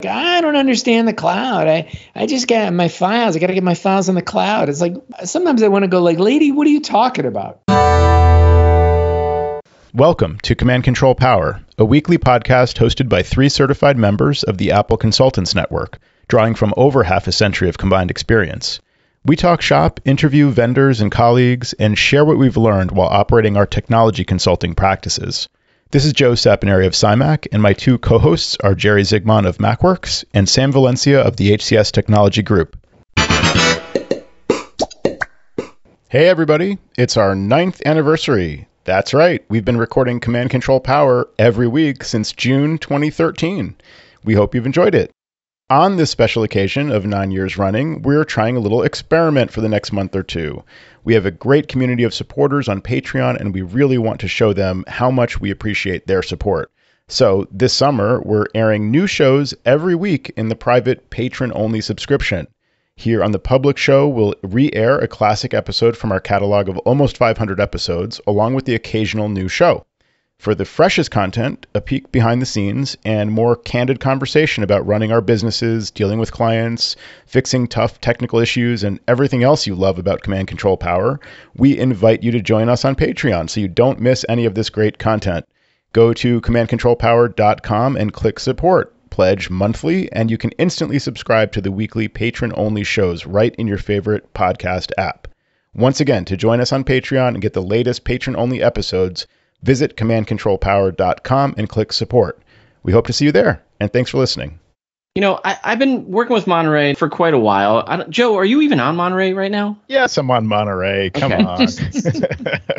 I don't understand the cloud. I just got my files. I got to get my files on the cloud. It's like, sometimes I want to go like, lady, what are you talking about? Welcome to Command Control Power, a weekly podcast hosted by 3 certified members of the Apple Consultants Network, drawing from over half a century of combined experience. We talk shop, interview vendors and colleagues, and share what we've learned while operating our technology consulting practices. This is Joe Sapineri of SciMac, and my 2 co-hosts are Jerry Zigman of MacWorks and Sam Valencia of the HCS Technology Group. Hey everybody, it's our 9th anniversary. That's right, we've been recording Command Control Power every week since June 2013. We hope you've enjoyed it. On this special occasion of 9 years running, we're trying a little experiment for the next month or 2. We have a great community of supporters on Patreon, and we really want to show them how much we appreciate their support. So this summer, we're airing new shows every week in the private patron-only subscription. Here on the public show, we'll re-air a classic episode from our catalog of almost 500 episodes, along with the occasional new show. For the freshest content, a peek behind the scenes, and more candid conversation about running our businesses, dealing with clients, fixing tough technical issues, and everything else you love about Command Control Power, we invite you to join us on Patreon so you don't miss any of this great content. Go to commandcontrolpower.com and click support. Pledge monthly, and you can instantly subscribe to the weekly patron-only shows right in your favorite podcast app. Once again, to join us on Patreon and get the latest patron-only episodes, visit commandcontrolpower.com and click support. We hope to see you there, and thanks for listening. You know, I've been working with Monterey for quite a while. Joe, are you even on Monterey right now? Yes, I'm on Monterey. Come on.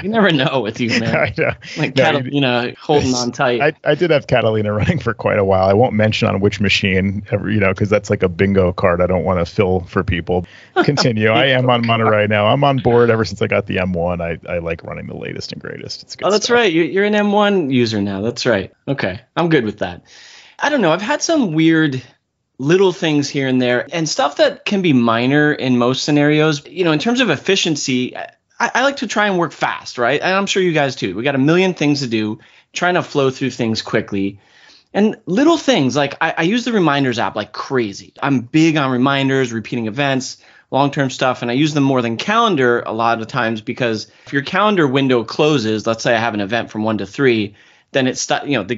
You never know with you, man. I know. Like Catalina holding on tight. I did have Catalina running for quite a while. I won't mention on which machine, because that's like a bingo card I don't want to fill for people. Continue. I am on Monterey now. I'm on board ever since I got the M1. I like running the latest and greatest. It's good that's stuff. Right. You're an M1 user now. That's right. Okay. I'm good with that. I don't know. I've had some weird little things here and there and stuff that can be minor in most scenarios. In terms of efficiency, I like to try and work fast, right? And I'm sure you guys too. We got a million things to do, trying to flow through things quickly. And little things like I use the reminders app like crazy. I'm big on reminders, repeating events, long-term stuff, and I use them more than calendar a lot of times because if your calendar window closes, let's say I have an event from 1 to 3, then it's the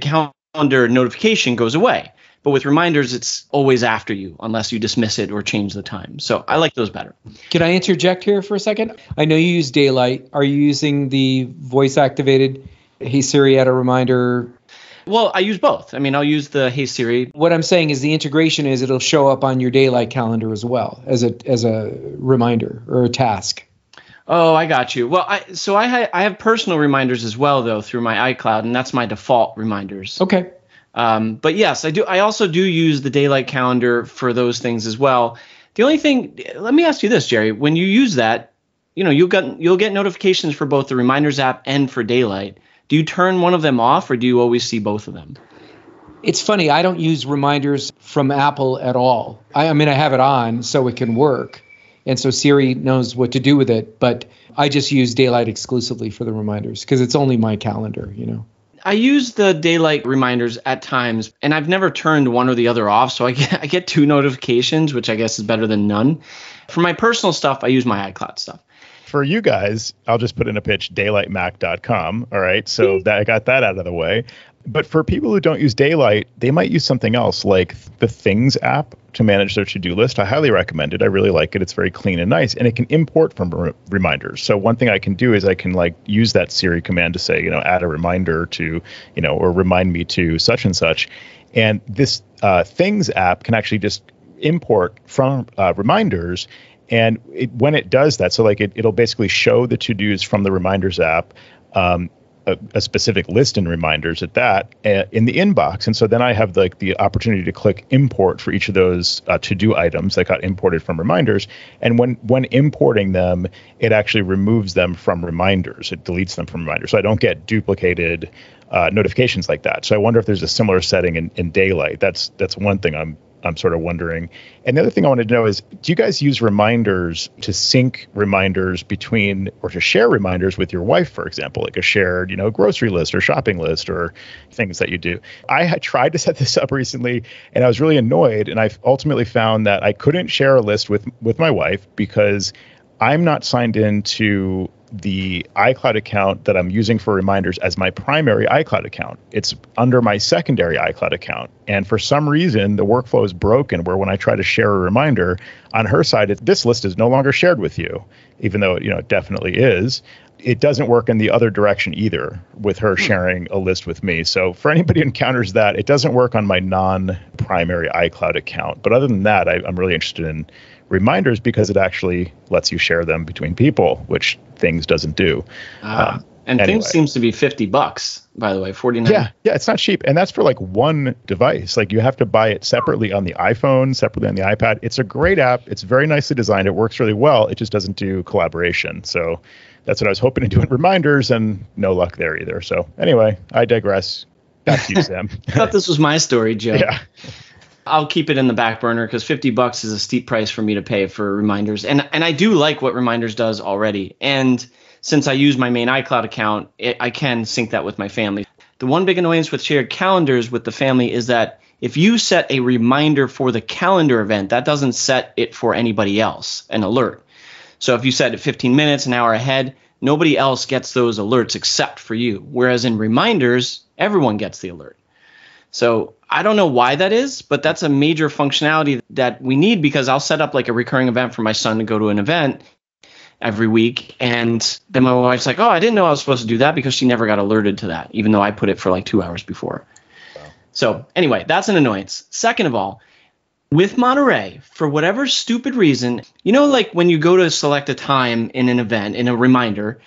calendar notification goes away. But with reminders, it's always after you unless you dismiss it or change the time. So I like those better. Can I interject here for a second? I know you use Daylite. Are you using the voice-activated Hey Siri, add a reminder? Well, I use both. I'll use the Hey Siri. What I'm saying is the integration is it'll show up on your Daylite calendar as well as a reminder or a task. Oh, I got you. Well, I have personal reminders as well, though, through my iCloud, and that's my default reminders. Okay. But yes, I do. I also do use the Daylite calendar for those things as well. The only thing, let me ask you this, Jerry. When you use that, you'll get notifications for both the reminders app and for Daylite. Do you turn one of them off, or do you always see both of them? It's funny. I don't use reminders from Apple at all. I have it on so it can work, and so Siri knows what to do with it. But I just use Daylite exclusively for the reminders because it's only my calendar. I use the Daylite reminders at times, and I've never turned one or the other off, so I get 2 notifications, which I guess is better than none. For my personal stuff, I use my iCloud stuff. For you guys, I'll just put in a pitch, daylightmac.com. All right, so I got that out of the way. But for people who don't use Daylite, they might use something else like the Things app to manage their to-do list. I highly recommend it. I really like it. It's very clean and nice, and it can import from reminders. So one thing I can do is I can use that Siri command to say, add a reminder to, or remind me to such and such. And this Things app can actually just import from reminders. And when it does that, so it'll basically show the to-dos from the reminders app, a specific list in reminders at that in the inbox. And so then I have the opportunity to click import for each of those to-do items that got imported from reminders. And when importing them, it actually removes them from reminders. It deletes them from reminders. So I don't get duplicated notifications like that. So I wonder if there's a similar setting in Daylite. That's one thing I'm I'm sort of wondering. And the other thing I wanted to know is, do you guys use reminders to sync reminders between, or to share reminders with your wife, for example, like a shared, grocery list or shopping list or things that you do? I had tried to set this up recently and I was really annoyed. And I ultimately found that I couldn't share a list with my wife because I'm not signed into the iCloud account that I'm using for reminders as my primary iCloud account. It's under my secondary iCloud account. And for some reason, the workflow is broken where when I try to share a reminder on her side, this list is no longer shared with you, even though it definitely is. It doesn't work in the other direction either with her sharing a list with me. So for anybody who encounters that, it doesn't work on my non-primary iCloud account. But other than that, I'm really interested in reminders because it actually lets you share them between people, which Things doesn't do. And anyway. Things seems to be $50, by the way, $49. Yeah, it's not cheap. And that's for like one device. Like you have to buy it separately on the iPhone, separately on the iPad. It's a great app. It's very nicely designed. It works really well. It just doesn't do collaboration. So that's what I was hoping to do in reminders, and no luck there either. So anyway, I digress. Back to you, Sam. I thought this was my story, Joe. Yeah. I'll keep it in the back burner because $50 is a steep price for me to pay for reminders. And I do like what reminders does already. And since I use my main iCloud account, I can sync that with my family. The one big annoyance with shared calendars with the family is that if you set a reminder for the calendar event, that doesn't set it for anybody else, an alert. So if you set it 15 minutes, an hour ahead, nobody else gets those alerts except for you. Whereas in reminders, everyone gets the alert. So I don't know why that is, but that's a major functionality that we need, because I'll set up like a recurring event for my son to go to an event every week. And then my wife's like, oh, I didn't know I was supposed to do that, because she never got alerted to that, even though I put it for like 2 hours before. Wow. So anyway, that's an annoyance. Second of all, with Monterey, for whatever stupid reason, like when you go to select a time in an event, in a reminder,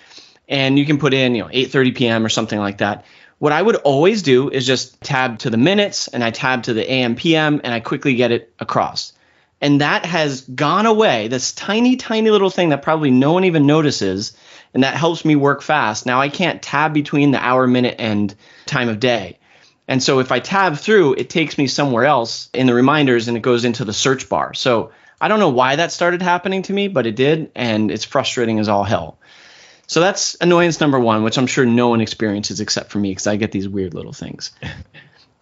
and you can put in, 8:30 p.m. or something like that. What I would always do is just tab to the minutes, and I tab to the AM, PM, and I quickly get it across. And that has gone away, this tiny, tiny little thing that probably no one even notices, and that helps me work fast. Now I can't tab between the hour, minute, and time of day. And so if I tab through, it takes me somewhere else in the reminders, and it goes into the search bar. So I don't know why that started happening to me, but it did, and it's frustrating as all hell. So that's annoyance number one, which I'm sure no one experiences except for me, because I get these weird little things.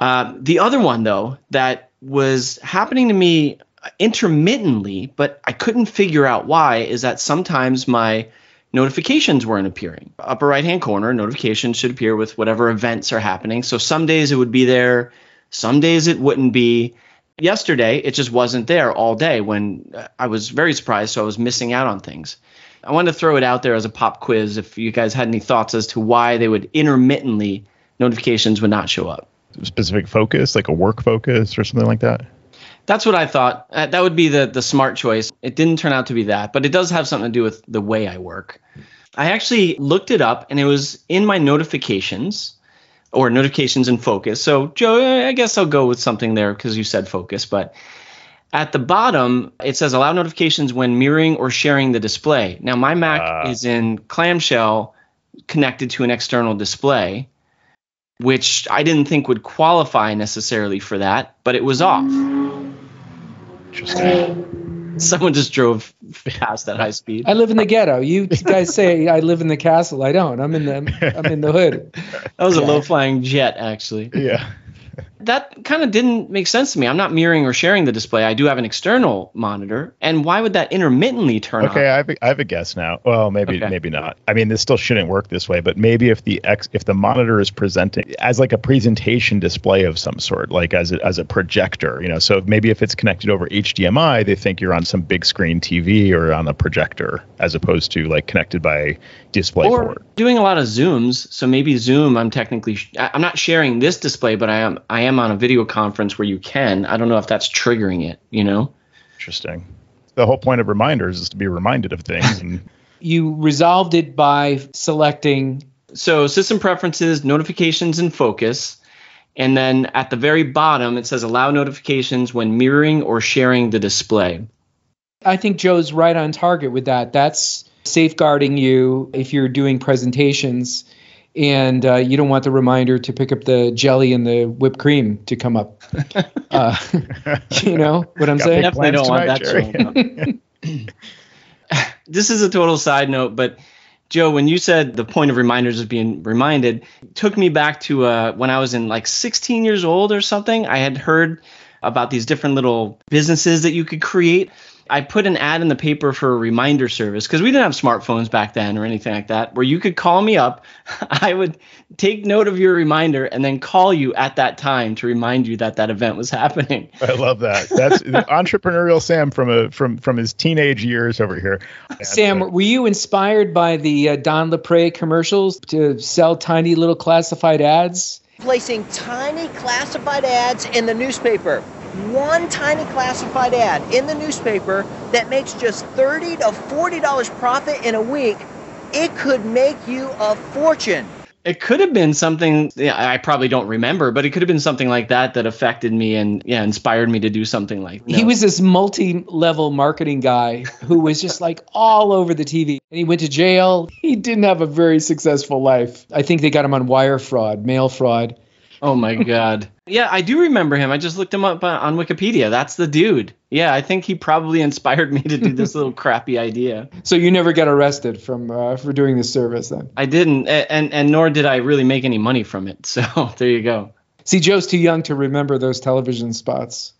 The other one, though, that was happening to me intermittently, but I couldn't figure out why, is that sometimes my notifications weren't appearing. Upper right-hand corner, notifications should appear with whatever events are happening. So some days it would be there, some days it wouldn't be. Yesterday, it just wasn't there all day, when I was very surprised, so I was missing out on things. I wanted to throw it out there as a pop quiz if you guys had any thoughts as to why they would intermittently, notifications would not show up. Specific focus, like a work focus or something like that? That's what I thought. That would be the smart choice. It didn't turn out to be that, but it does have something to do with the way I work. I actually looked it up, and it was in my notifications, or notifications in focus. So, Joe, I guess I'll go with something there because you said focus, but at the bottom, it says allow notifications when mirroring or sharing the display. Now, my Mac is in Clamshell, connected to an external display, which I didn't think would qualify necessarily for that, but it was off. Interesting. Someone just drove past at high speed. I live in the ghetto. You guys say I live in the castle. I don't. I'm in the hood. That was a low-flying jet, actually. Yeah. That kind of didn't make sense to me. I'm not mirroring or sharing the display. I do have an external monitor. And why would that intermittently turn on? Okay, I have a guess now. Well, maybe not. I mean, this still shouldn't work this way, but maybe if the monitor is presenting as like a presentation display of some sort, like as a projector, so maybe if it's connected over HDMI, they think you're on some big screen TV or on a projector, as opposed to like connected by display port. Doing a lot of Zooms. So maybe Zoom, I'm not sharing this display, but I am on a video conference where you can. I don't know if that's triggering it, Interesting. The whole point of reminders is to be reminded of things. And you resolved it by selecting. So system preferences, notifications, and focus. And then at the very bottom, it says allow notifications when mirroring or sharing the display. I think Joe's right on target with that. That's safeguarding you if you're doing presentations. And you don't want the reminder to pick up the jelly and the whipped cream to come up. You know what I'm saying? Definitely don't want that showing up. This is a total side note, but Joe, when you said the point of reminders is being reminded, it took me back to when I was in like 16 years old or something. I had heard about these different little businesses that you could create. I put an ad in the paper for a reminder service because we didn't have smartphones back then or anything like that, where you could call me up. I would take note of your reminder and then call you at that time to remind you that that event was happening. I love that. That's entrepreneurial Sam from his teenage years over here. Sam, were you inspired by the Don LePray commercials to sell tiny little classified ads? Placing tiny classified ads in the newspaper. One tiny classified ad in the newspaper that makes just $30 to $40 profit in a week, it could make you a fortune. It could have been something, I probably don't remember, but it could have been something like that affected me and inspired me to do something like that. He was this multi-level marketing guy who was just like all over the TV. And he went to jail. He didn't have a very successful life. I think they got him on wire fraud, mail fraud. Oh, my God. Yeah, I do remember him. I just looked him up on Wikipedia. That's the dude. Yeah, I think he probably inspired me to do this little crappy idea. So you never got arrested for doing this service then? I didn't, and nor did I really make any money from it. So there you go. See, Joe's too young to remember those television spots.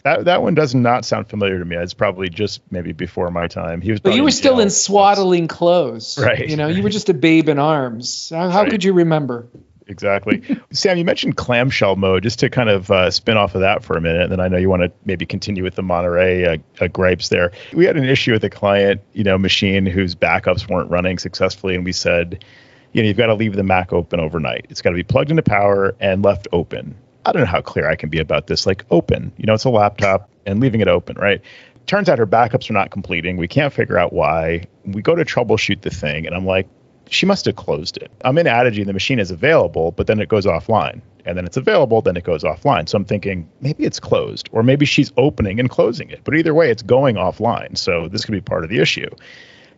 That one does not sound familiar to me. It's probably just maybe before my time. But you were still in swaddling clothes. Right. You know, you were just a babe in arms. How could you remember? Exactly. Sam, you mentioned Clamshell Mode, just to kind of spin off of that for a minute. And then I know you want to maybe continue with the Monterey gripes there. We had an issue with a client, machine whose backups weren't running successfully. And we said, you've got to leave the Mac open overnight. It's got to be plugged into power and left open. I don't know how clear I can be about this. Like open, it's a laptop and leaving it open, right? Turns out her backups are not completing. We can't figure out why. We go to troubleshoot the thing. And I'm like, she must have closed it. I'm in Addigy and the machine is available, but then it goes offline. And then it's available, then it goes offline. So I'm thinking maybe it's closed, or maybe she's opening and closing it. But either way, it's going offline. So this could be part of the issue.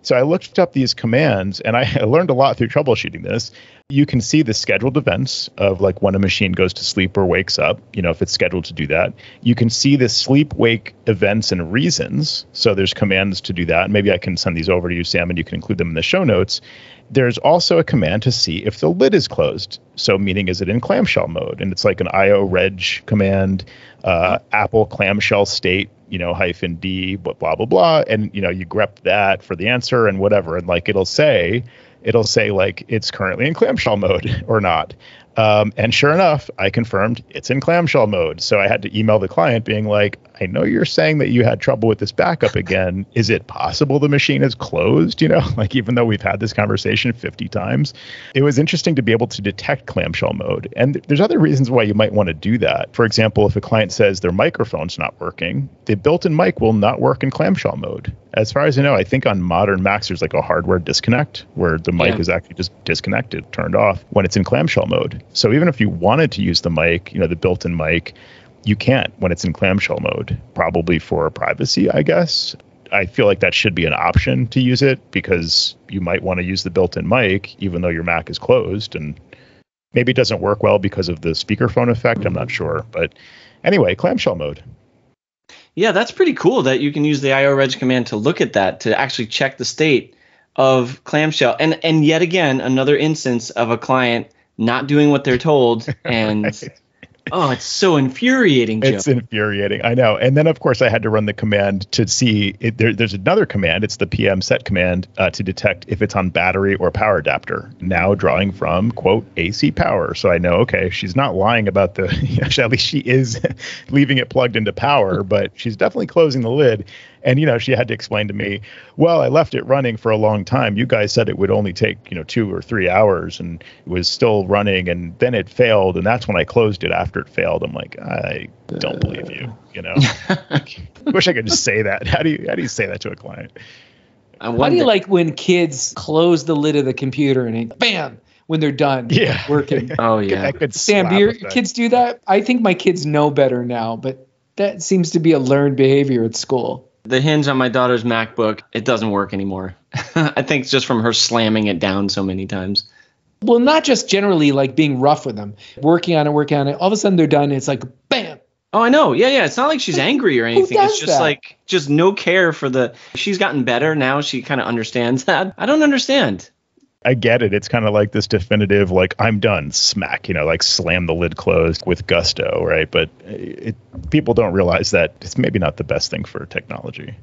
So I looked up these commands and I learned a lot through troubleshooting this. You can see the scheduled events of like when a machine goes to sleep or wakes up, if it's scheduled to do that. You can see the sleep wake events and reasons. So there's commands to do that. Maybe I can send these over to you, Sam, and you can include them in the show notes. There's also a command to see if the lid is closed. So meaning, is it in clamshell mode? And it's like an ioreg command, Apple clamshell state, -d, blah, blah, blah. And, you grep that for the answer and whatever. And like, it'll say like it's currently in clamshell mode or not. And sure enough, I confirmed it's in clamshell mode. So I had to email the client being like, I know you're saying that you had trouble with this backup again. Is it possible the machine is closed? Like even though we've had this conversation 50 times, it was interesting to be able to detect clamshell mode. And there's other reasons why you might want to do that. For example, if a client says their microphone's not working, the built-in mic will not work in clamshell mode. As far as I know, I think on modern Macs, there's like a hardware disconnect where the mic is actually just disconnected, turned off when it's in clamshell mode. So even if you wanted to use the mic, the built-in mic, you can't when it's in clamshell mode, probably for privacy, I guess. I feel like that should be an option to use it because you might want to use the built-in mic, even though your Mac is closed. And maybe it doesn't work well because of the speakerphone effect. I'm not sure. But anyway, clamshell mode. Yeah, that's pretty cool that you can use the ioreg command to look at that, to actually check the state of clamshell. And yet again, another instance of a client not doing what they're told. And right. Oh, it's so infuriating, Joe. It's infuriating. I know. And then, of course, I had to run the command to see there's another command. It's the PM set command to detect if it's on battery or power adapter. Now drawing from, quote, AC power. So I know, okay, she's not lying about at least she is leaving it plugged into power, but she's definitely closing the lid. And, she had to explain to me, well, I left it running for a long time. You guys said it would only take, 2 or 3 hours and it was still running. And then it failed. And that's when I closed it after it failed. I'm like, I don't believe you, I wish I could just say that. How do you say that to a client? How do you like when kids close the lid of the computer and bam, when they're done working? Oh, yeah. Sam, do your kids do that? I think my kids know better now, but that seems to be a learned behavior at school. The hinge on my daughter's MacBook, it doesn't work anymore. I think it's just from her slamming it down so many times. Well, not just generally like being rough with them, working on it. All of a sudden they're done. It's like, bam. Oh, I know. Yeah. It's not like she's angry or anything. It's just that? just no care for she's gotten better now. She kind of understands that. I don't understand. I get it. It's kind of like this definitive, like, I'm done, smack, like slam the lid closed with gusto, right? But people don't realize that it's maybe not the best thing for technology.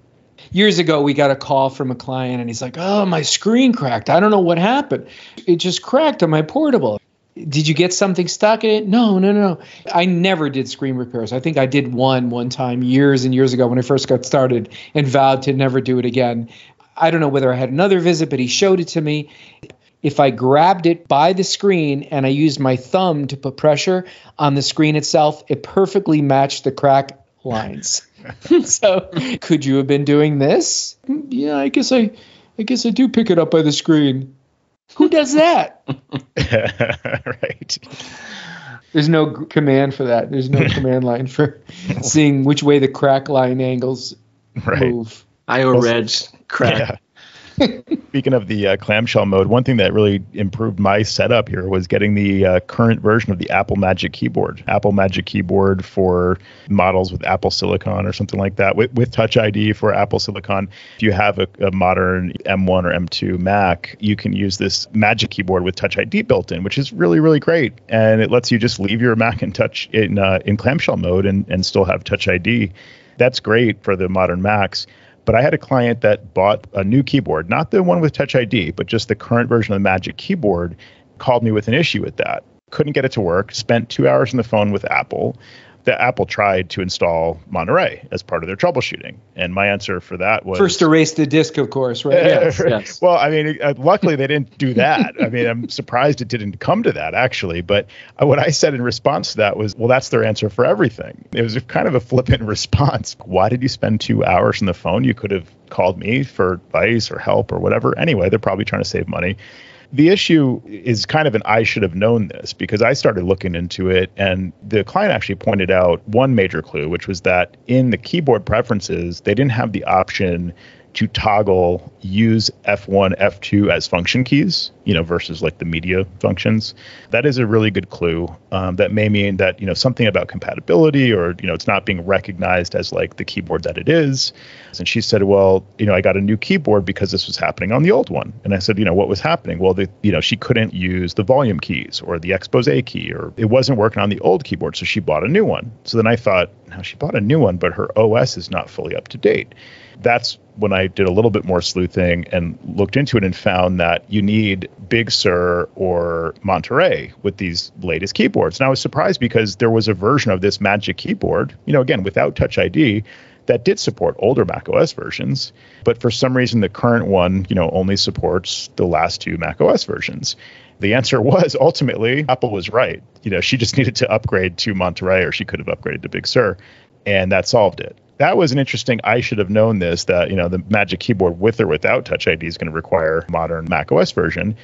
Years ago, we got a call from a client and he's like, oh, my screen cracked. I don't know what happened. It just cracked on my portable. Did you get something stuck in it? No. I never did screen repairs. I think I did one time years and years ago when I first got started and vowed to never do it again. I don't know whether I had another visit, but he showed it to me. If I grabbed it by the screen and I used my thumb to put pressure on the screen itself, it perfectly matched the crack lines. So could you have been doing this? Yeah, I guess I do pick it up by the screen. Who does that? Right. There's no command for that. There's no command line for seeing which way the crack line angles move. ioreg crack. Yeah. Speaking of the clamshell mode, one thing that really improved my setup here was getting the current version of the Apple Magic Keyboard. Apple Magic Keyboard for models with Apple Silicon or something like that, with Touch ID for Apple Silicon. If you have a modern M1 or M2 Mac, you can use this Magic Keyboard with Touch ID built in, which is really, really great. And it lets you just leave your Mac in clamshell mode and still have Touch ID. That's great for the modern Macs. But I had a client that bought a new keyboard, not the one with Touch ID, but just the current version of the Magic Keyboard, called me with an issue with that. Couldn't get it to work, spent 2 hours on the phone with Apple. The Apple tried to install Monterey as part of their troubleshooting. And my answer for that was... First erase the disk, of course, right? Yes. Well, I mean, luckily they didn't do that. I mean, I'm surprised it didn't come to that, actually. But what I said in response to that was, well, that's their answer for everything. It was kind of a flippant response. Why did you spend 2 hours on the phone? You could have called me for advice or help or whatever. Anyway, they're probably trying to save money. The issue is kind of an I should have known this, because I started looking into it, and the client actually pointed out one major clue, which was that in the keyboard preferences, they didn't have the option to toggle use F1, F2 as function keys, versus like the media functions. That is a really good clue. That may mean that, something about compatibility or, it's not being recognized as like the keyboard that it is. And she said, well, I got a new keyboard because this was happening on the old one. And I said, what was happening? Well, she couldn't use the volume keys or the expose key, or it wasn't working on the old keyboard. So she bought a new one. So then I thought, now she bought a new one, but her OS is not fully up to date. That's when I did a little bit more sleuthing and looked into it and found that you need Big Sur or Monterey with these latest keyboards. And I was surprised because there was a version of this Magic Keyboard, again, without Touch ID, that did support older macOS versions. But for some reason, the current one, only supports the last two macOS versions. The answer was ultimately Apple was right. She just needed to upgrade to Monterey, or she could have upgraded to Big Sur, and that solved it. That was an interesting, I should have known this, that, the Magic Keyboard with or without Touch ID is going to require modern macOS version.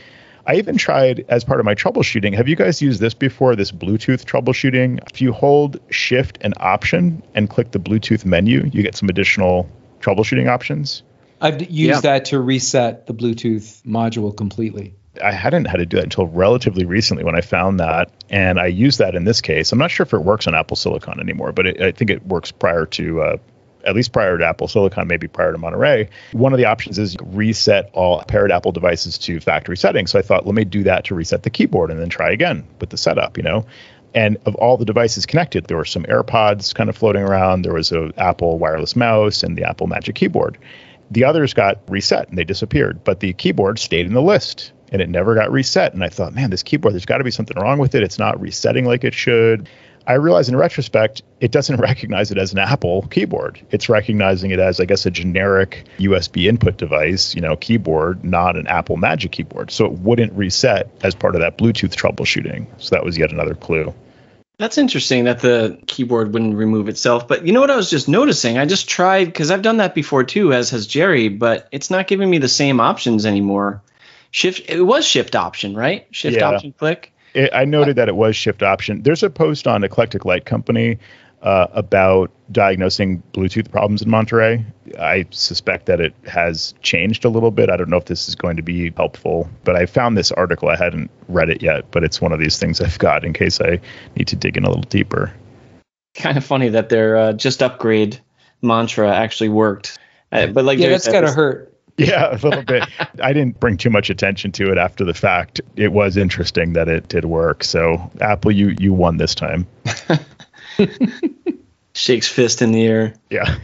I even tried, as part of my troubleshooting, have you guys used this before, this Bluetooth troubleshooting? If you hold Shift and Option and click the Bluetooth menu, you get some additional troubleshooting options. I've used that to reset the Bluetooth module completely. I hadn't had to do that until relatively recently when I found that, and I used that in this case. I'm not sure if it works on Apple Silicon anymore, but I think it works prior to, at least prior to Apple Silicon, maybe prior to Monterey. One of the options is reset all paired Apple devices to factory settings. So I thought, let me do that to reset the keyboard and then try again with the setup, And of all the devices connected, there were some AirPods kind of floating around. There was an Apple wireless mouse and the Apple Magic Keyboard. The others got reset and they disappeared, but the keyboard stayed in the list. And it never got reset. And I thought, man, this keyboard, there's got to be something wrong with it. It's not resetting like it should. I realized in retrospect, it doesn't recognize it as an Apple keyboard. It's recognizing it as, I guess, a generic USB input device, keyboard, not an Apple Magic Keyboard. So it wouldn't reset as part of that Bluetooth troubleshooting. So that was yet another clue. That's interesting that the keyboard wouldn't remove itself. But you know what I was just noticing? I just tried, because I've done that before too, as has Jerry, but it's not giving me the same options anymore. It was Shift Option, right? Option click. I noted that it was Shift Option. There's a post on Eclectic Light Company about diagnosing Bluetooth problems in Monterey. I suspect that it has changed a little bit. I don't know if this is going to be helpful, but I found this article. I hadn't read it yet, but it's one of these things I've got in case I need to dig in a little deeper. Kind of funny that their just upgrade mantra actually worked. But like, yeah, that's gotta hurt. Yeah, a little bit. I didn't bring too much attention to it after the fact. It was interesting that it did work. So Apple, you won this time. Shakes fist in the air. Yeah.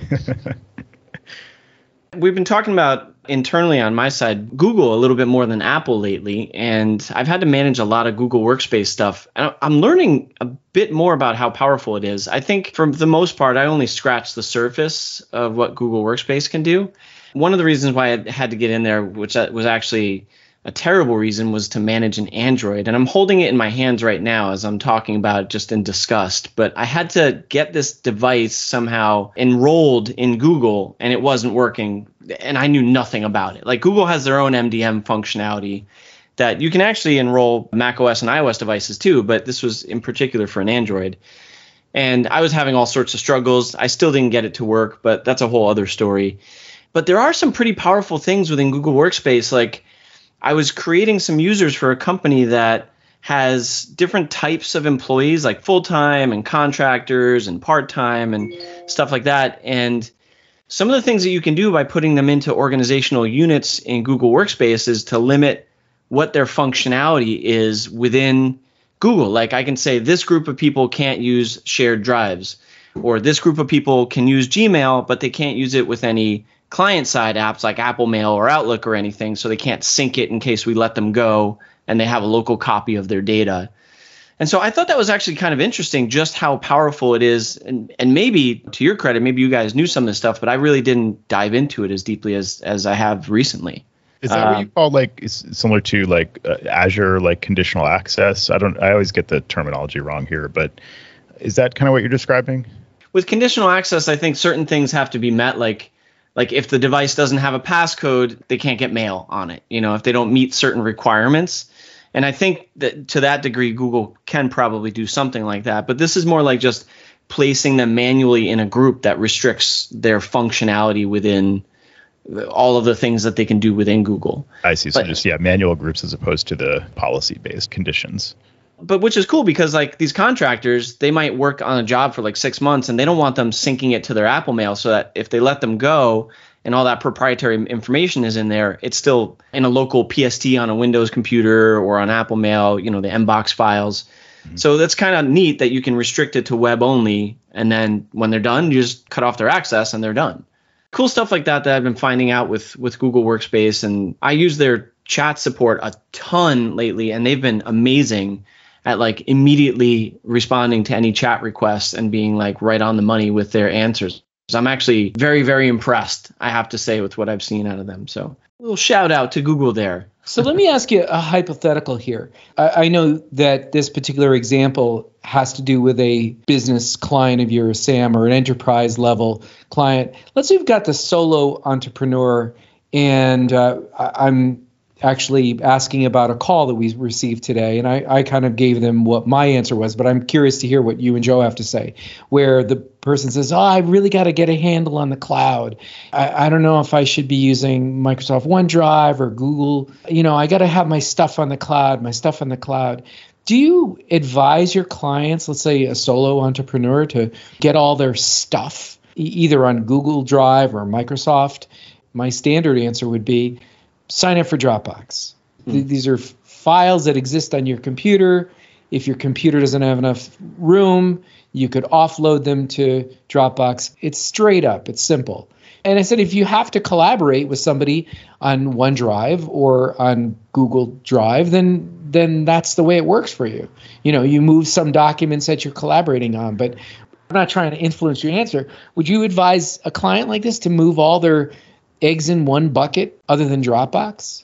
We've been talking about internally on my side, Google a little bit more than Apple lately, and I've had to manage a lot of Google Workspace stuff. I'm learning a bit more about how powerful it is. I think for the most part, I only scratched the surface of what Google Workspace can do. One of the reasons why I had to get in there, which was actually a terrible reason, was to manage an Android. And I'm holding it in my hands right now as I'm talking about it, just in disgust. But I had to get this device somehow enrolled in Google, and it wasn't working. And I knew nothing about it. Like, Google has their own MDM functionality that you can actually enroll macOS and iOS devices too, but this was in particular for an Android. And I was having all sorts of struggles. I still didn't get it to work, but that's a whole other story. But there are some pretty powerful things within Google Workspace. Like, I was creating some users for a company that has different types of employees, like full-time and contractors and part-time and stuff like that. And some of the things that you can do by putting them into organizational units in Google Workspace is to limit what their functionality is within Google. Like, I can say this group of people can't use shared drives, or this group of people can use Gmail, but they can't use it with any client-side apps like Apple Mail or Outlook or anything, so they can't sync it in case we let them go and they have a local copy of their data. And so I thought that was actually kind of interesting, just how powerful it is. And maybe, to your credit, maybe you guys knew some of this stuff, but I really didn't dive into it as deeply as I have recently. Is that what you call, like, similar to like Azure, like conditional access? I always get the terminology wrong here, but is that kind of what you're describing? With conditional access, I think certain things have to be met, like if the device doesn't have a passcode, they can't get mail on it, if they don't meet certain requirements. And I think that to that degree, Google can probably do something like that. But this is more like just placing them manually in a group that restricts their functionality within all of the things that they can do within Google. I see. So just manual groups as opposed to the policy-based conditions. But which is cool because, like, these contractors, they might work on a job for like 6 months and they don't want them syncing it to their Apple Mail, so that if they let them go and all that proprietary information is in there, it's still in a local PST on a Windows computer or on Apple Mail, the inbox files. Mm-hmm. So that's kind of neat that you can restrict it to web only. And then when they're done, you just cut off their access and they're done. Cool stuff like that I've been finding out with Google Workspace. And I use their chat support a ton lately, and they've been amazing at like immediately responding to any chat requests and being like right on the money with their answers. So I'm actually very, very impressed, I have to say, with what I've seen out of them. So a little shout out to Google there. So let me ask you a hypothetical here. I know that this particular example has to do with a business client of yours, Sam, or an enterprise level client. Let's say you've got the solo entrepreneur, and I'm actually asking about a call that we received today, and I kind of gave them what my answer was, but I'm curious to hear what you and Joe have to say, where the person says, I really got to get a handle on the cloud. I don't know if I should be using Microsoft OneDrive or Google. I got to have my stuff on the cloud. Do you advise your clients, let's say a solo entrepreneur, to get all their stuff either on Google Drive or Microsoft? My standard answer would be, sign up for Dropbox. These are files that exist on your computer. If your computer doesn't have enough room, you could offload them to Dropbox. It's straight up. It's simple. And I said, if you have to collaborate with somebody on OneDrive or on Google Drive, then that's the way it works for you. You move some documents that you're collaborating on. But I'm not trying to influence your answer. Would you advise a client like this to move all their eggs in one bucket other than Dropbox?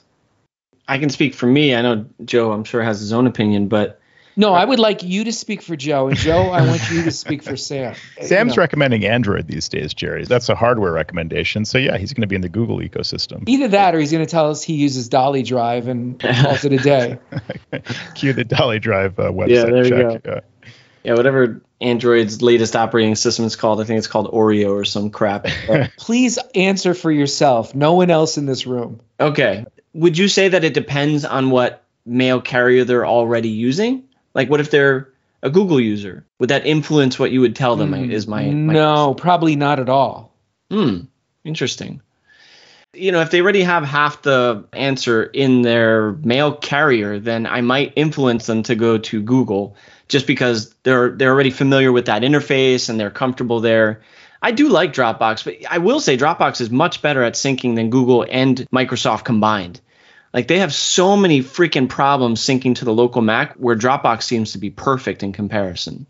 I can speak for me. I know Joe, I'm sure, has his own opinion, but no, I would like you to speak for Joe, and Joe, I want you to speak for Sam. Sam's recommending Android these days, Jerry. That's a hardware recommendation. So yeah, he's going to be in the Google ecosystem. Either that, or he's going to tell us he uses Dolly Drive and calls it a day. Cue the Dolly Drive website check. Yeah, whatever Android's latest operating system is called. I think it's called Oreo or some crap. Please answer for yourself. No one else in this room. Okay. Would you say that it depends on what mail carrier they're already using? Like, what if they're a Google user? Would that influence what you would tell them? No, probably not at all. Interesting. If they already have half the answer in their mail carrier, then I might influence them to go to Google just because they're already familiar with that interface and they're comfortable there. I do like Dropbox, but I will say Dropbox is much better at syncing than Google and Microsoft combined. Like, they have so many freaking problems syncing to the local Mac, where Dropbox seems to be perfect in comparison.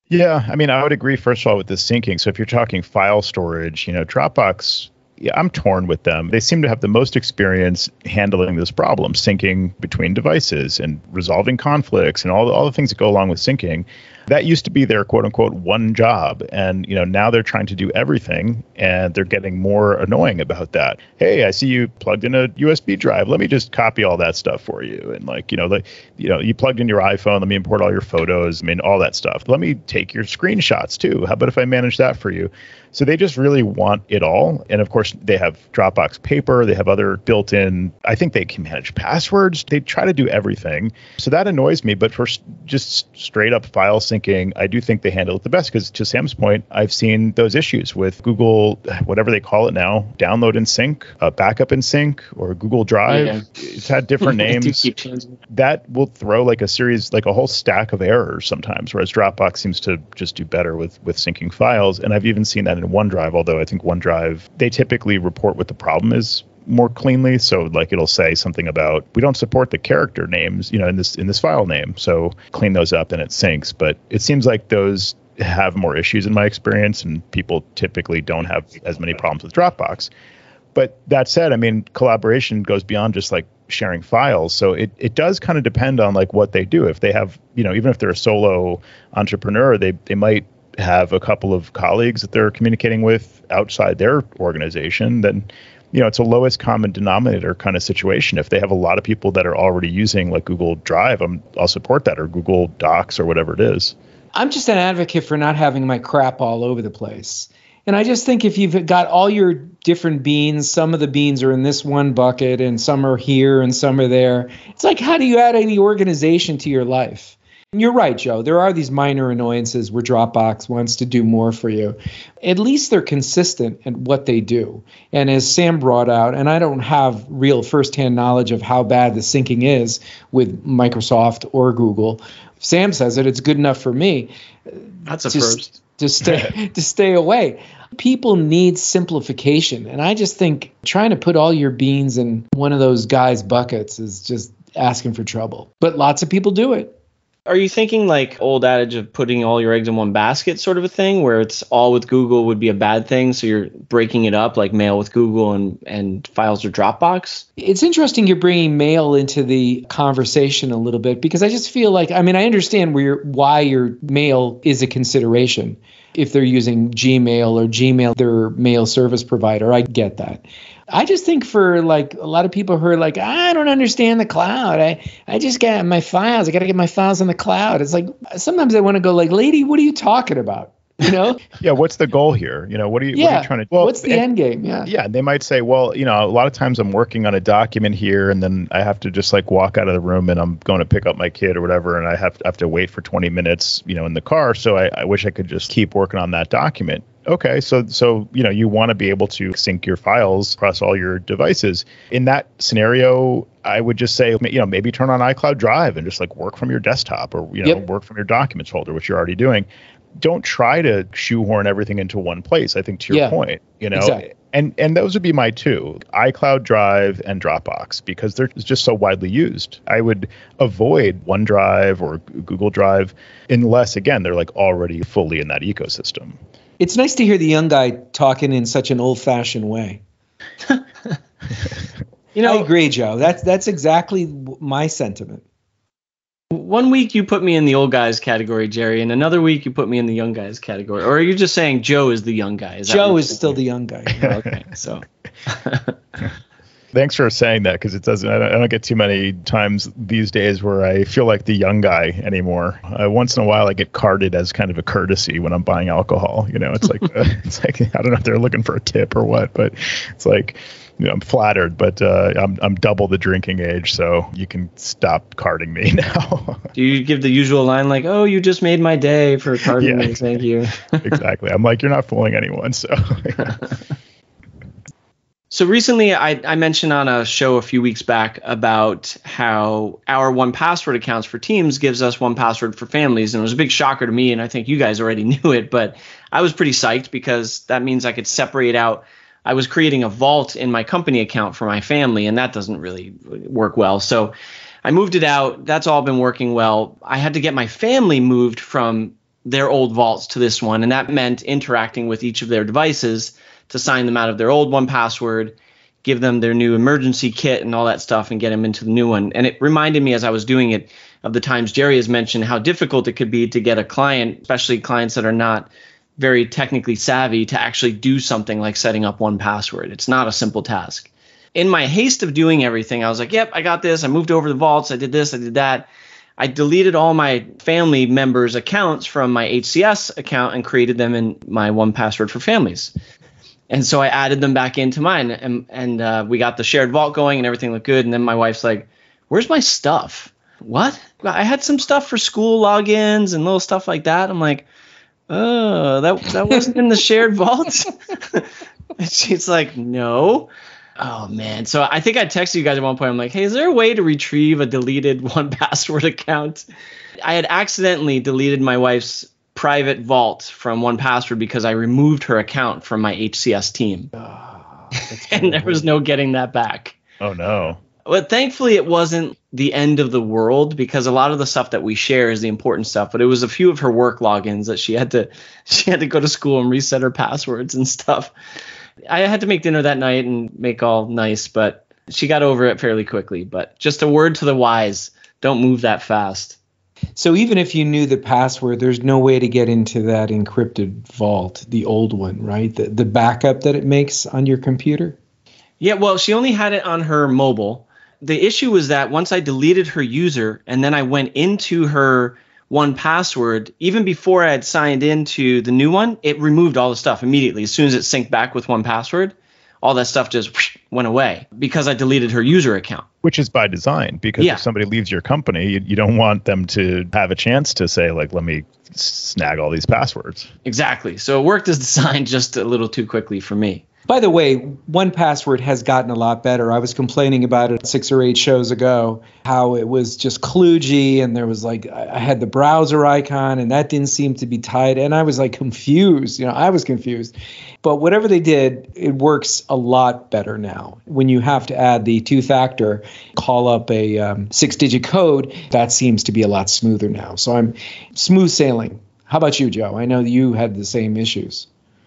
Yeah, I mean, I would agree, first of all, with the syncing. So if you're talking file storage, Dropbox, yeah, I'm torn with them. They seem to have the most experience handling this problem, syncing between devices and resolving conflicts and all the things that go along with syncing. That used to be their quote unquote one job. And, now they're trying to do everything and they're getting more annoying about that. Hey, I see you plugged in a USB drive. Let me just copy all that stuff for you. And you plugged in your iPhone. Let me import all your photos. I mean, all that stuff. Let me take your screenshots too. How about if I manage that for you? So they just really want it all. And of course, they have Dropbox Paper. They have other built-in, I think they can manage passwords. They try to do everything. So that annoys me. But for just straight up file syncing, I do think they handle it the best, because to Sam's point, I've seen those issues with Google, whatever they call it now, download and sync, backup and sync, or Google Drive. Yeah. It's had different names. That will throw like a whole stack of errors sometimes, whereas Dropbox seems to just do better with syncing files. And I've even seen that in OneDrive, although I think OneDrive, they typically report what the problem is more cleanly. So like it'll say something about, we don't support the character names, in this file name. So clean those up and it syncs. But it seems like those have more issues in my experience, and people typically don't have as many problems with Dropbox. But that said, I mean, collaboration goes beyond just like sharing files. So it does kind of depend on like what they do. If they have, even if they're a solo entrepreneur, they might have a couple of colleagues that they're communicating with outside their organization, then it's a lowest common denominator kind of situation. If they have a lot of people that are already using like Google Drive, I'll support that, or Google Docs or whatever it is. I'm just an advocate for not having my crap all over the place. And I just think if you've got all your different beans, some of the beans are in this one bucket and some are here and some are there. It's like, how do you add any organization to your life? And you're right, Joe. There are these minor annoyances where Dropbox wants to do more for you. At least they're consistent at what they do. And as Sam brought out, and I don't have real firsthand knowledge of how bad the syncing is with Microsoft or Google. Sam says it's good enough for me. That's a first. To stay away. People need simplification. And I just think trying to put all your beans in one of those guys' buckets is just asking for trouble. But lots of people do it. Are you thinking like old adage of putting all your eggs in one basket sort of a thing, where it's all with Google would be a bad thing? So you're breaking it up like mail with Google and files with Dropbox? It's interesting you're bringing mail into the conversation a little bit, because I just feel like, I understand why your mail is a consideration. If they're using Gmail or Gmail, their mail service provider, I get that. I just think for like a lot of people who are like, I don't understand the cloud. I just got my files. I got to get my files in the cloud. It's like, sometimes I want to go like, lady, what are you talking about? Yeah. What's the goal here? What are you trying to, what's the end game? Yeah. They might say, well, a lot of times I'm working on a document here and then I have to just like walk out of the room and I'm going to pick up my kid or whatever. And I have to wait for 20 minutes, in the car. So I wish I could just keep working on that document. Okay, so you want to be able to sync your files across all your devices. In that scenario, I would just say, maybe turn on iCloud Drive and just like work from your desktop, or work from your documents folder, which you're already doing. Don't try to shoehorn everything into one place. I think to your point, exactly. And those would be my two, iCloud Drive and Dropbox, because they're just so widely used. I would avoid OneDrive or Google Drive unless, again, they're like already fully in that ecosystem. It's nice to hear the young guy talking in such an old-fashioned way. I agree, Joe. That's exactly my sentiment. One week you put me in the old guys category, Jerry, and another week you put me in the young guys category. Or are you just saying Joe is the young guy? Joe is still the young guy. Okay, so. Thanks for saying that, because it doesn't. I don't get too many times these days where I feel like the young guy anymore. Once in a while, I get carded as kind of a courtesy when I'm buying alcohol. It's like it's like I don't know if they're looking for a tip or what, but it's like I'm flattered, but I'm double the drinking age, so you can stop carding me now. Do you give the usual line like, "Oh, you just made my day for carding me, thank you"? Exactly. I'm like, you're not fooling anyone, so. So recently, I mentioned on a show a few weeks back about how our 1Password accounts for teams gives us 1Password for families. And it was a big shocker to me, and I think you guys already knew it, but I was pretty psyched because that means I could separate out. I was creating a vault in my company account for my family, and that doesn't really work well. So I moved it out. That's all been working well. I had to get my family moved from their old vaults to this one, and that meant interacting with each of their devices to sign them out of their old 1Password, give them their new emergency kit and all that stuff, and get them into the new one. And it reminded me as I was doing it of the times Jerry has mentioned how difficult it could be to get a client, especially clients that are not very technically savvy, to actually do something like setting up 1Password. It's not a simple task. In my haste of doing everything, I was like, yep, I got this. I moved over the vaults. I did this. I did that. I deleted all my family members' accounts from my HCS account and created them in my 1Password for families. And so I added them back into mine, and we got the shared vault going and everything looked good. And then my wife's like, where's my stuff? What? I had some stuff for school logins and little stuff like that. I'm like, oh, that wasn't in the shared vault? And she's like, no. Oh, man. So I think I texted you guys at one point. I'm like, hey, is there a way to retrieve a deleted 1Password account? I had accidentally deleted my wife's private vault from 1Password because I removed her account from my HCS team. Oh, and there was no getting that back. Oh, no. But thankfully, it wasn't the end of the world, because a lot of the stuff that we share is the important stuff. But it was a few of her work logins that she had to go to school and reset her passwords and stuff. I had to make dinner that night and make all nice, but she got over it fairly quickly. But just a word to the wise, don't move that fast. So even if you knew the password, there's no way to get into that encrypted vault, the old one, right? The backup that it makes on your computer? Yeah, well, she only had it on her mobile. The issue was that once I deleted her user and then I went into her 1Password, even before I had signed into the new one, it removed all the stuff immediately. As soon as it synced back with 1Password, all that stuff just went away because I deleted her user account. Which is by design, because if somebody leaves your company, you don't want them to have a chance to say, like, let me snag all these passwords. Exactly. So it worked as designed, just a little too quickly for me. By the way, 1Password has gotten a lot better. I was complaining about it 6 or 8 shows ago, how it was just kludgy, and there was like, I had the browser icon and that didn't seem to be tied, and I was like confused. I was confused. But whatever they did, it works a lot better now. When you have to add the 2-factor, call up a 6-digit code, that seems to be a lot smoother now. So I'm smooth sailing. How about you, Joe? I know you had the same issues.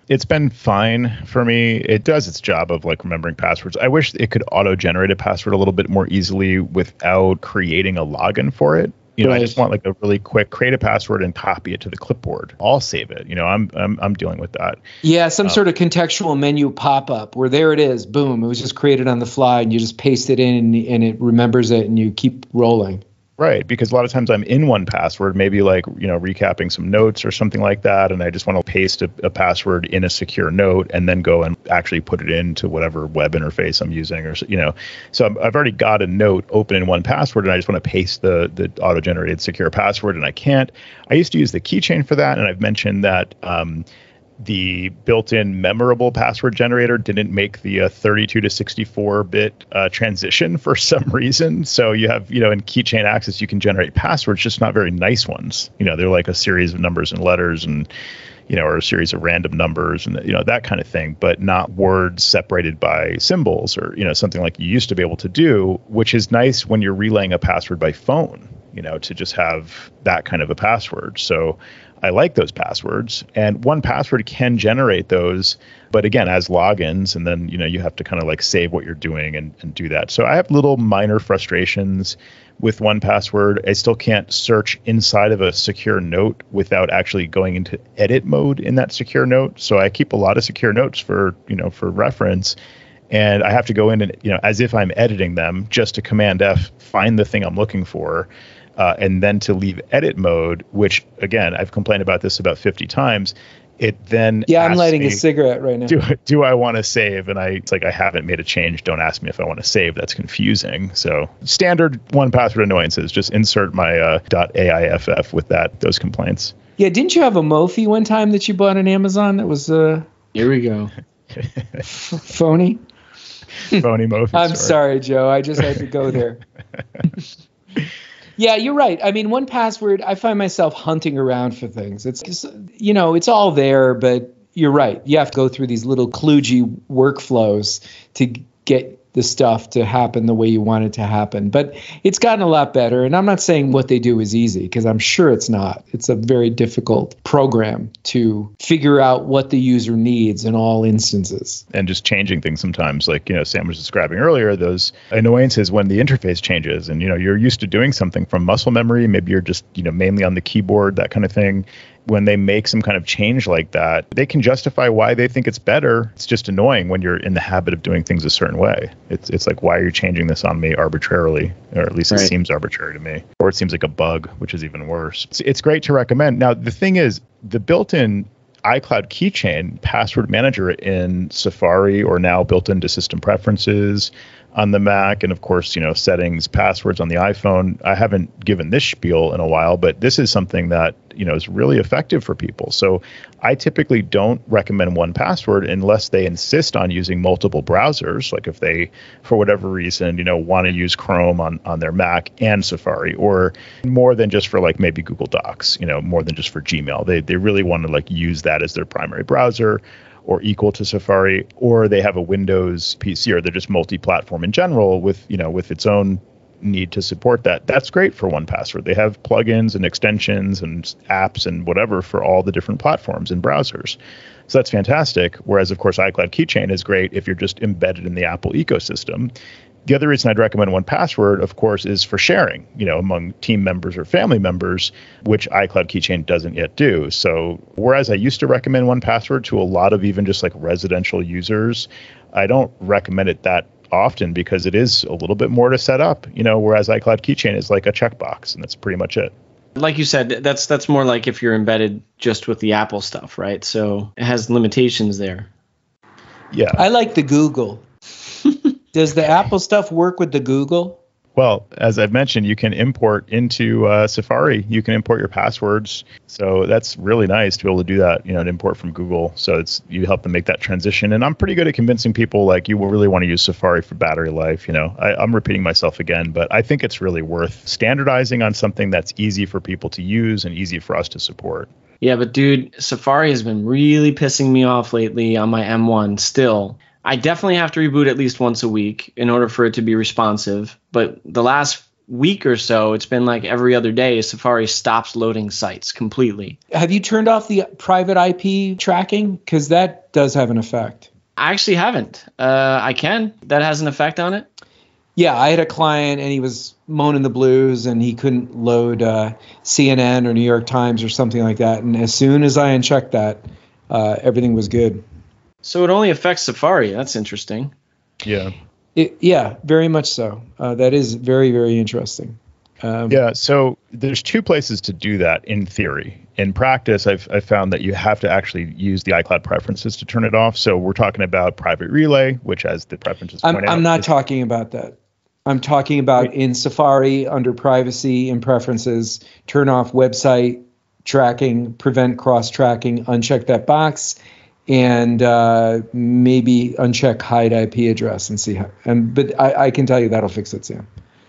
It's been fine for me. It does its job of like remembering passwords. I wish it could auto-generate a password a little bit more easily without creating a login for it. Right. I just want like a really quick create a password and copy it to the clipboard. I'll save it. I'm dealing with that. Yeah, some sort of contextual menu pop-up where there it is. Boom. It was just created on the fly and you just paste it in and it remembers it and you keep rolling. Right, because a lot of times I'm in 1Password, maybe like, recapping some notes or something like that, and I just want to paste a password in a secure note and then go and actually put it into whatever web interface I'm using, or So I've already got a note open in 1Password, and I just want to paste the auto-generated secure password, and I can't. I used to use the keychain for that, and I've mentioned that the built-in memorable password generator didn't make the 32 to 64-bit transition for some reason. So you have, in Keychain Access, you can generate passwords, just not very nice ones. They're like a series of numbers and letters and, or a series of random numbers and, that kind of thing, but not words separated by symbols or, something like you used to be able to do, which is nice when you're relaying a password by phone, to just have that kind of a password. So I like those passwords, and 1Password can generate those, but again, as logins, and then, you have to kind of like save what you're doing and do that. So I have little minor frustrations with 1Password. I still can't search inside of a secure note without actually going into edit mode in that secure note. So I keep a lot of secure notes for reference. And I have to go in and, as if I'm editing them, just to Command F, find the thing I'm looking for, and then to leave edit mode, which, again, I've complained about this about 50 times. It then I'm lighting a cigarette right now. Do I want to save? And it's like, I haven't made a change. Don't ask me if I want to save. That's confusing. So standard 1Password annoyances. Just insert my .aiff with those complaints. Yeah, didn't you have a Mophie one time that you bought on Amazon that was Here we go. phony? Phony Mophie. I'm sorry, Joe. I just had to go there. Yeah, you're right. I mean, 1Password, I find myself hunting around for things. It's it's all there, but you're right. You have to go through these little kludgy workflows to get the stuff to happen the way you want it to happen. But it's gotten a lot better. And I'm not saying what they do is easy, because I'm sure it's not. It's a very difficult program to figure out what the user needs in all instances. And just changing things sometimes, like, Sam was describing earlier, those annoyances when the interface changes and, you're used to doing something from muscle memory. Maybe you're just, mainly on the keyboard, that kind of thing. When they make some kind of change like that, they can justify why they think it's better. It's just annoying when you're in the habit of doing things a certain way. It's like, why are you changing this on me arbitrarily? Or at least it seems arbitrary to me. Or it seems like a bug, which is even worse. It's great to recommend. Now, the thing is, the built-in iCloud keychain password manager in Safari, or now built into system preferences on the Mac, and of course, settings, passwords on the iPhone. I haven't given this spiel in a while, but this is something that, is really effective for people. So I typically don't recommend 1Password unless they insist on using multiple browsers. Like if they, for whatever reason, want to use Chrome on their Mac and Safari, or more than just for like maybe Google Docs, more than just for Gmail. They really want to like use that as their primary browser, or equal to Safari, or they have a Windows PC, or they're just multi-platform in general with its own need to support that. That's great for 1Password. They have plugins and extensions and apps and whatever for all the different platforms and browsers. So that's fantastic. Whereas, of course, iCloud Keychain is great if you're just embedded in the Apple ecosystem. The other reason I'd recommend 1Password, of course, is for sharing, among team members or family members, which iCloud Keychain doesn't yet do. So whereas I used to recommend 1Password to a lot of even just like residential users, I don't recommend it that often because it is a little bit more to set up, whereas iCloud Keychain is like a checkbox, and that's pretty much it. Like you said, that's more like if you're embedded just with the Apple stuff, right? So it has limitations there. Yeah. I like the Google. Does the Apple stuff work with the Google? Well, as I've mentioned, you can import into Safari. You can import your passwords. So that's really nice to be able to do that, and import from Google. So you help them make that transition. And I'm pretty good at convincing people like you will really want to use Safari for battery life. I'm repeating myself again, but I think it's really worth standardizing on something that's easy for people to use and easy for us to support. Yeah, but dude, Safari has been really pissing me off lately on my M1 still. I definitely have to reboot at least once a week in order for it to be responsive. But the last week or so, it's been like every other day, Safari stops loading sites completely. Have you turned off the private IP tracking? Because that does have an effect. I actually haven't. I can. That has an effect on it? Yeah, I had a client and he was moaning the blues and he couldn't load CNN or New York Times or something like that. And as soon as I unchecked that, everything was good. So it only affects Safari. That's interesting. Yeah. Yeah, very much so. That is very, very interesting. So there's two places to do that in theory. In practice, I've found that you have to actually use the iCloud preferences to turn it off. So we're talking about Private Relay, which has the preferences point out. I'm not talking about that. I'm talking about in Safari under Privacy and Preferences, turn off website tracking, prevent cross-tracking, uncheck that box, and maybe uncheck hide IP address and see how. But I can tell you that'll fix it, Sam.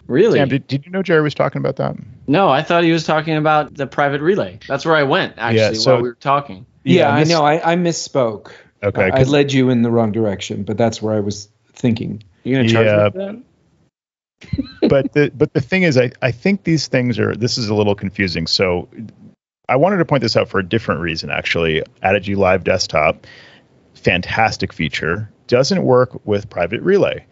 Really? Sam, did you know Jerry was talking about that? No, I thought he was talking about the Private Relay. That's where I went, actually, while we were talking. Yeah, I know. I misspoke. Okay. I led you in the wrong direction, but that's where I was thinking. You're going to charge me for that? But the thing is, I think these things this is a little confusing. So I wanted to point this out for a different reason, actually. Addigy Live Desktop, fantastic feature, doesn't work with Private Relay.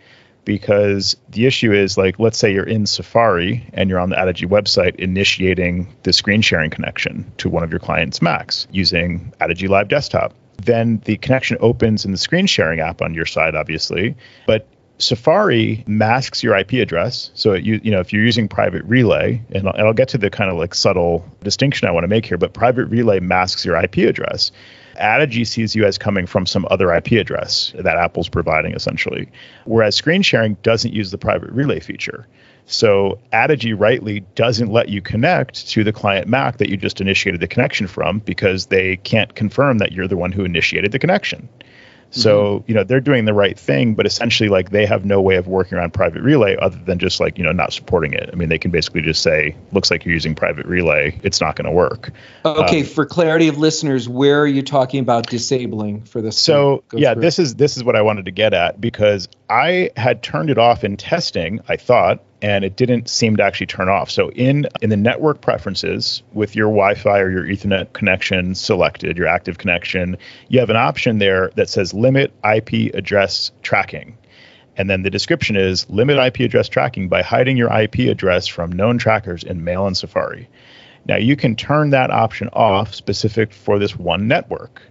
Because the issue is, like, let's say you're in Safari and you're on the Addigy website initiating the screen sharing connection to one of your clients' Macs using Addigy Live Desktop. then the connection opens in the screen sharing app on your side, obviously. But Safari masks your IP address. So if you're using Private Relay, and I'll get to the kind of like subtle distinction I want to make here, but Private Relay masks your IP address. Addigy sees you as coming from some other IP address that Apple's providing, essentially. Whereas screen sharing doesn't use the Private Relay feature. So Addigy rightly doesn't let you connect to the client Mac that you just initiated the connection from, because they can't confirm that you're the one who initiated the connection. So, they're doing the right thing, but essentially, like, they have no way of working around Private Relay other than just, like, not supporting it. I mean, they can basically just say, looks like you're using Private Relay. It's not going to work. Okay, for clarity of listeners, where are you talking about disabling for this? So, this is what I wanted to get at, because I had turned it off in testing, I thought, and it didn't seem to actually turn off. So in the network preferences, with your Wi-Fi or your Ethernet connection selected, your active connection, you have an option there that says limit IP address tracking. And then the description is limit IP address tracking by hiding your IP address from known trackers in Mail and Safari. Now you can turn that option off specific for this one network.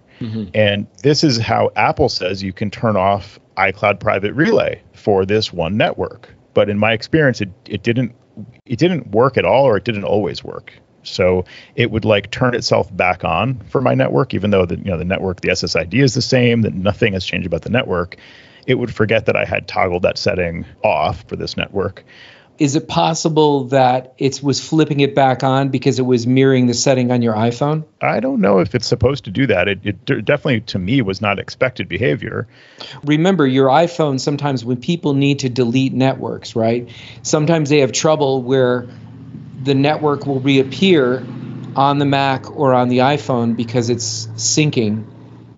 And this is how Apple says you can turn off iCloud Private Relay for this one network. But in my experience, it didn't work at all, or it didn't always work. So it would like turn itself back on for my network, even though the network, the SSID is the same, that nothing has changed about the network. It would forget that I had toggled that setting off for this network. Is it possible that it was flipping it back on because it was mirroring the setting on your iPhone? I don't know if it's supposed to do that. It definitely, to me, was not expected behavior. Remember, your iPhone, sometimes when people need to delete networks, right? Sometimes they have trouble where the network will reappear on the Mac or on the iPhone because it's syncing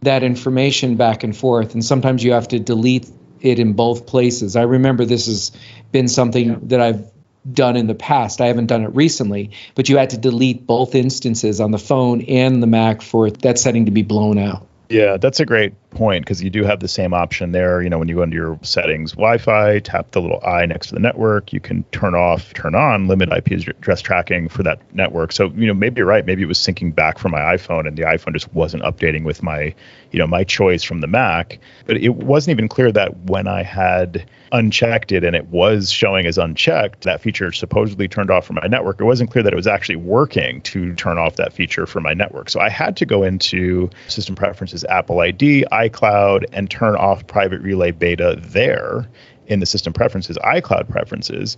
that information back and forth. And sometimes you have to delete it in both places. I remember this has been something that I've done in the past. I haven't done it recently, but you had to delete both instances on the phone and the Mac for that setting to be blown out. Yeah, that's a great point, because you do have the same option there. When you go into your settings, Wi-Fi, tap the little I next to the network. You can turn off, turn on, limit IP address tracking for that network. So, maybe you're right. Maybe it was syncing back from my iPhone, and the iPhone just wasn't updating with my, my choice from the Mac. But it wasn't even clear that when I had unchecked it and it was showing as unchecked, that feature supposedly turned off from my network. It wasn't clear that it was actually working to turn off that feature for my network. So I had to go into System Preferences, Apple ID, iCloud, and turn off Private Relay Beta there in the System Preferences, iCloud Preferences.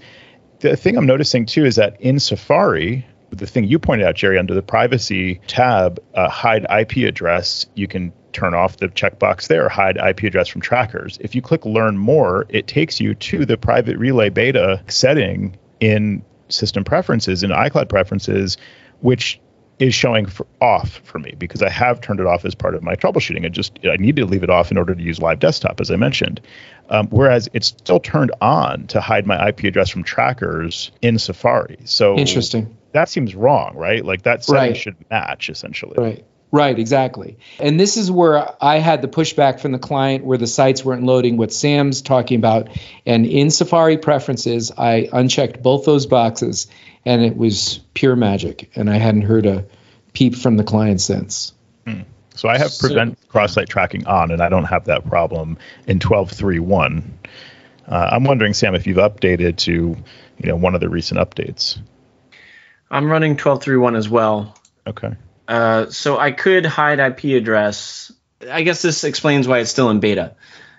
The thing I'm noticing too is that in Safari, the thing you pointed out, Jerry, under the Privacy tab, hide IP address, you can turn off the checkbox there, hide IP address from trackers. If you click Learn More, it takes you to the Private Relay Beta setting in System Preferences, in iCloud Preferences, which is showing off for me because I have turned it off as part of my troubleshooting. I need to leave it off in order to use Live Desktop, as I mentioned. Whereas it's still turned on to hide my IP address from trackers in Safari. So interesting. That seems wrong, right? Like that setting should match, essentially. Right, exactly. And this is where I had the pushback from the client where the sites weren't loading, what Sam's talking about. And in Safari Preferences, I unchecked both those boxes, and it was pure magic. And I hadn't heard a peep from the client since. So I have prevent cross-site tracking on, and I don't have that problem in 12.3.1. I'm wondering, Sam, if you've updated to one of the recent updates. I'm running 12.3.1 as well. Okay. So I could hide IP address. I guess this explains why it's still in beta.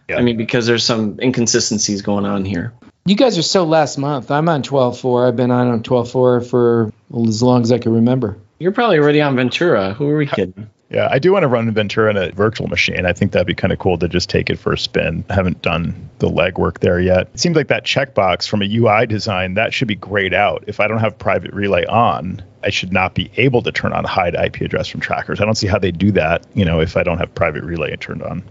Yeah. I mean, because there's some inconsistencies going on here. You guys are so last month. I'm on 12.4. I've been on 12.4 for as long as I can remember. You're probably already on Ventura. Who are we kidding? Yeah, I do want to run Ventura in a virtual machine. I think that'd be kind of cool to just take it for a spin. I haven't done the legwork there yet. It seems like that checkbox from a UI design, that should be grayed out. If I don't have Private Relay on, I should not be able to turn on hide IP address from trackers. I don't see how they do that, if I don't have Private Relay turned on.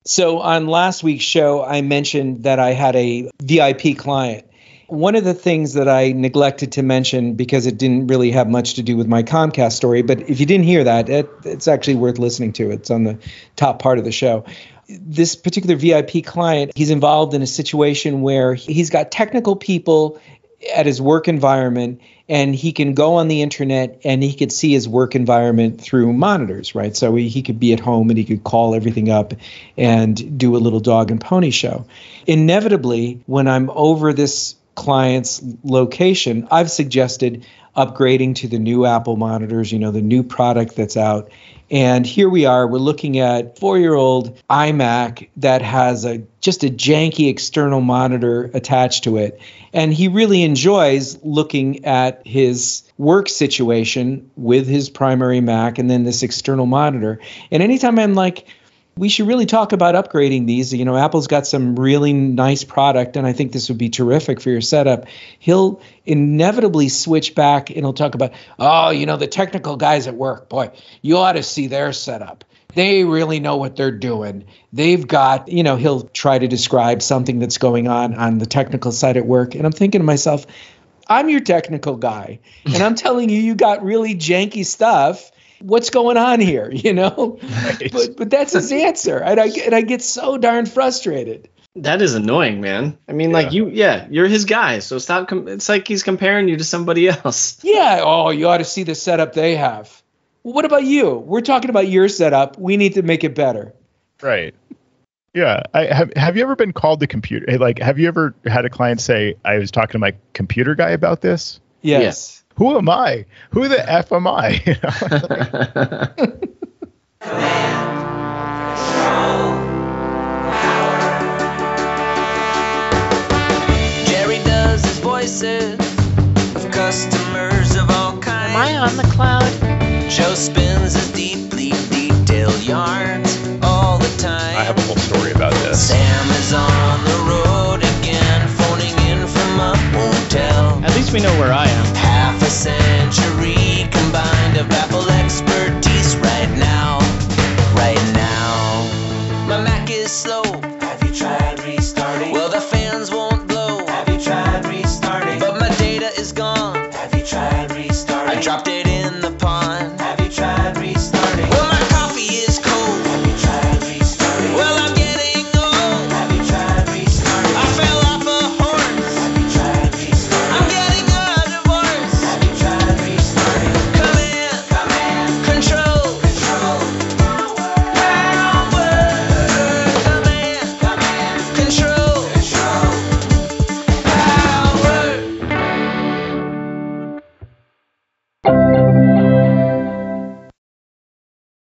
So on last week's show, I mentioned that I had a VIP client. One of the things that I neglected to mention because it didn't really have much to do with my Comcast story, but if you didn't hear that, it's actually worth listening to. It's on the top part of the show. This particular VIP client, he's involved in a situation where he's got technical people at his work environment, and he can go on the internet and he could see his work environment through monitors, right? So he could be at home and he could call everything up and do a little dog and pony show. Inevitably, when I'm over this client's location, I've suggested upgrading to the new Apple monitors, the new product that's out. And here we are, we're looking at 4-year-old iMac that has just a janky external monitor attached to it. And he really enjoys looking at his work situation with his primary Mac and then this external monitor. And anytime I'm like, we should really talk about upgrading these. Apple's got some really nice product, and I think this would be terrific for your setup. He'll inevitably switch back, and he'll talk about, the technical guys at work, boy, you ought to see their setup. They really know what they're doing. They've got, he'll try to describe something that's going on the technical side at work. And I'm thinking to myself, I'm your technical guy, and I'm telling you, you got really janky stuff. What's going on here, Right. But that's his answer, and I get so darn frustrated. That is annoying, man. I mean, you're his guy, so stop. It's like he's comparing you to somebody else. Yeah. Oh, you ought to see the setup they have. Well, what about you? We're talking about your setup. We need to make it better. Right. Yeah. Have you ever been called the computer? Like, have you ever had a client say, I was talking to my computer guy about this? Yes. Who am I? Who the F am I? Jerry does his voices of customers of all kinds. Am I on the cloud? Joe spins his deeply detailed yarns all the time. I have a whole story about this. Sam is on the road again, phoning in from a hotel. At least we know where I am. Half a century combined of Apple expertise right now. My Mac is slow. Have you tried restarting? Well, the fans won't blow. Have you tried restarting? But my data is gone. Have you tried restarting? I dropped it